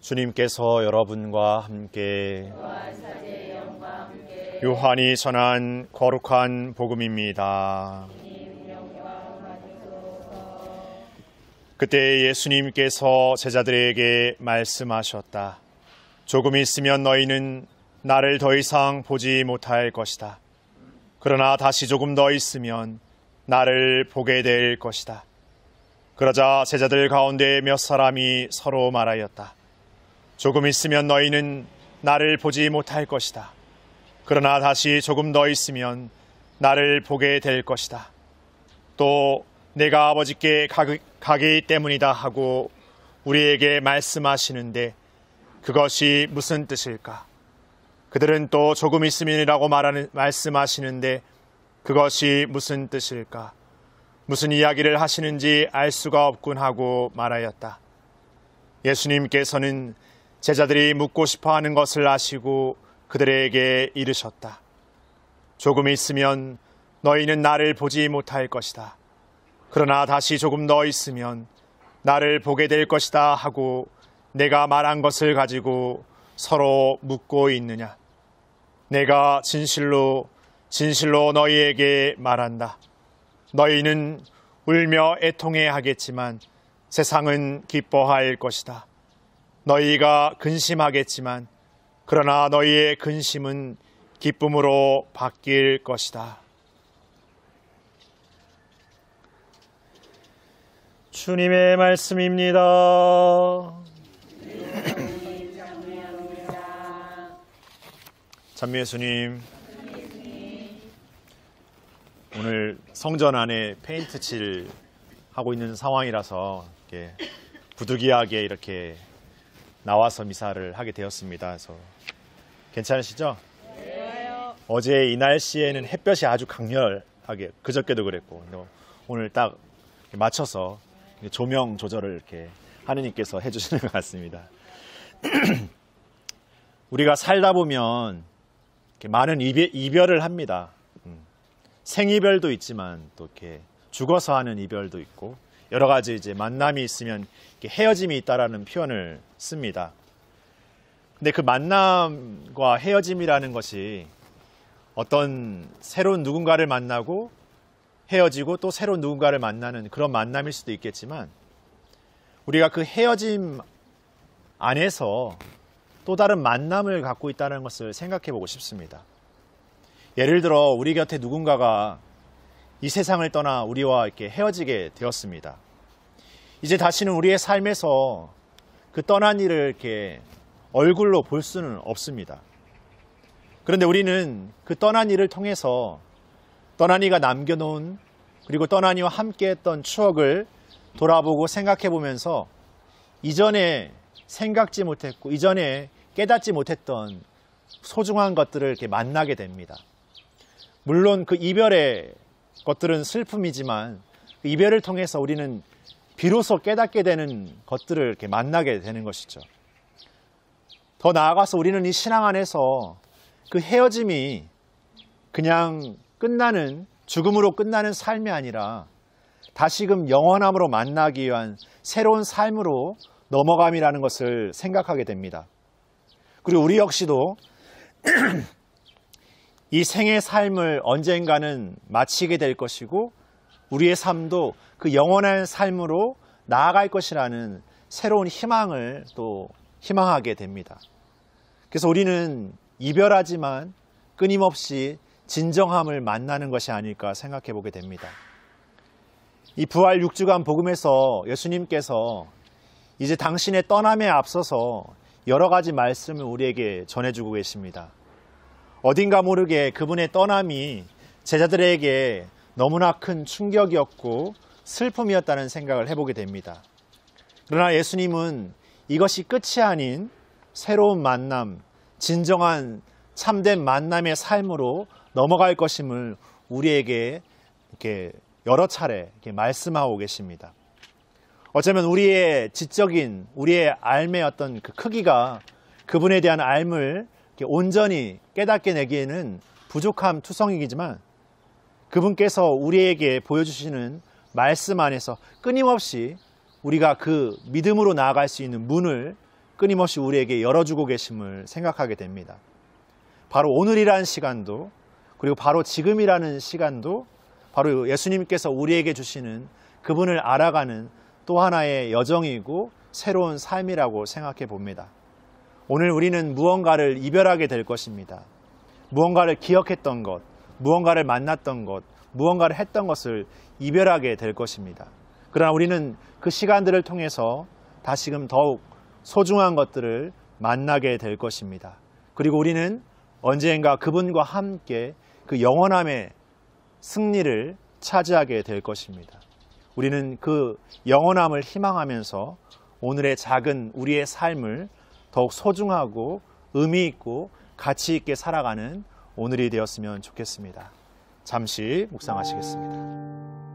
주님께서 여러분과 함께 요한이 전한 거룩한 복음입니다. 그때 예수님께서 제자들에게 말씀하셨다. 조금 있으면 너희는 나를 더 이상 보지 못할 것이다. 그러나 다시 조금 더 있으면 나를 보게 될 것이다. 그러자 제자들 가운데 몇 사람이 서로 말하였다. 조금 있으면 너희는 나를 보지 못할 것이다. 그러나 다시 조금 더 있으면 나를 보게 될 것이다. 또 내가 아버지께 가기 때문이다 하고 우리에게 말씀하시는데 그것이 무슨 뜻일까? 그들은 또 조금 있으면이라고 말씀하시는데 그것이 무슨 뜻일까? 무슨 이야기를 하시는지 알 수가 없군 하고 말하였다. 예수님께서는 제자들이 묻고 싶어하는 것을 아시고 그들에게 이르셨다. 조금 있으면 너희는 나를 보지 못할 것이다. 그러나 다시 조금 더 있으면 나를 보게 될 것이다 하고 내가 말한 것을 가지고 서로 묻고 있느냐? 내가 진실로 너희에게 말한다. 너희는 울며 애통해 하겠지만 세상은 기뻐할 것이다. 너희가 근심하겠지만 그러나 너희의 근심은 기쁨으로 바뀔 것이다. 주님의 말씀입니다. 찬미 예수님. 오늘 성전 안에 페인트 칠 하고 있는 상황이라서 이렇게 부득이하게 이렇게 나와서 미사를 하게 되었습니다. 그래서 괜찮으시죠? 네. 어제 이 날씨에는 햇볕이 아주 강렬하게 그저께도 그랬고 오늘 딱 맞춰서 조명 조절을 이렇게 하느님께서 해주시는 것 같습니다. 우리가 살다 보면 이렇게 많은 이별을 합니다. 생이별도 있지만 또 이렇게 죽어서 하는 이별도 있고 여러 가지 이제 만남이 있으면 헤어짐이 있다라는 표현을 씁니다. 근데 그 만남과 헤어짐이라는 것이 어떤 새로운 누군가를 만나고 헤어지고 또 새로운 누군가를 만나는 그런 만남일 수도 있겠지만 우리가 그 헤어짐 안에서 또 다른 만남을 갖고 있다는 것을 생각해 보고 싶습니다. 예를 들어 우리 곁에 누군가가 이 세상을 떠나 우리와 이렇게 헤어지게 되었습니다. 이제 다시는 우리의 삶에서 그 떠난 이를 이렇게 얼굴로 볼 수는 없습니다. 그런데 우리는 그 떠난 이를 통해서 떠난 이가 남겨놓은 그리고 떠난 이와 함께했던 추억을 돌아보고 생각해 보면서 이전에 생각지 못했고 이전에 깨닫지 못했던 소중한 것들을 이렇게 만나게 됩니다. 물론 그 이별의 것들은 슬픔이지만 그 이별을 통해서 우리는 비로소 깨닫게 되는 것들을 이렇게 만나게 되는 것이죠. 더 나아가서 우리는 이 신앙 안에서 그 헤어짐이 그냥 끝나는 죽음으로 끝나는 삶이 아니라 다시금 영원함으로 만나기 위한 새로운 삶으로 넘어감이라는 것을 생각하게 됩니다. 그리고 우리 역시도 이 생의 삶을 언젠가는 마치게 될 것이고 우리의 삶도 그 영원한 삶으로 나아갈 것이라는 새로운 희망을 또 희망하게 됩니다. 그래서 우리는 이별하지만 끊임없이 진정함을 만나는 것이 아닐까 생각해 보게 됩니다. 이 부활 6주간 복음에서 예수님께서 이제 당신의 떠남에 앞서서 여러 가지 말씀을 우리에게 전해주고 계십니다. 어딘가 모르게 그분의 떠남이 제자들에게 너무나 큰 충격이었고 슬픔이었다는 생각을 해보게 됩니다. 그러나 예수님은 이것이 끝이 아닌 새로운 만남, 진정한 참된 만남의 삶으로 넘어갈 것임을 우리에게 이렇게 여러 차례 이렇게 말씀하고 계십니다. 어쩌면 우리의 지적인, 우리의 삶의 어떤 그 크기가 그분에 대한 삶을 온전히 깨닫게 내기에는 부족함 투성이지만 그분께서 우리에게 보여주시는 말씀 안에서 끊임없이 우리가 그 믿음으로 나아갈 수 있는 문을 끊임없이 우리에게 열어주고 계심을 생각하게 됩니다. 바로 오늘이라는 시간도, 그리고 바로 지금이라는 시간도 바로 예수님께서 우리에게 주시는 그분을 알아가는 또 하나의 여정이고 새로운 삶이라고 생각해 봅니다. 오늘 우리는 무언가를 이별하게 될 것입니다. 무언가를 기억했던 것, 무언가를 만났던 것, 무언가를 했던 것을 이별하게 될 것입니다. 그러나 우리는 그 시간들을 통해서 다시금 더욱 소중한 것들을 만나게 될 것입니다. 그리고 우리는 언젠가 그분과 함께 그 영원함의 승리를 차지하게 될 것입니다. 우리는 그 영원함을 희망하면서 오늘의 작은 우리의 삶을 더욱 소중하고 의미 있고 가치 있게 살아가는 오늘이 되었으면 좋겠습니다. 잠시 묵상하시겠습니다.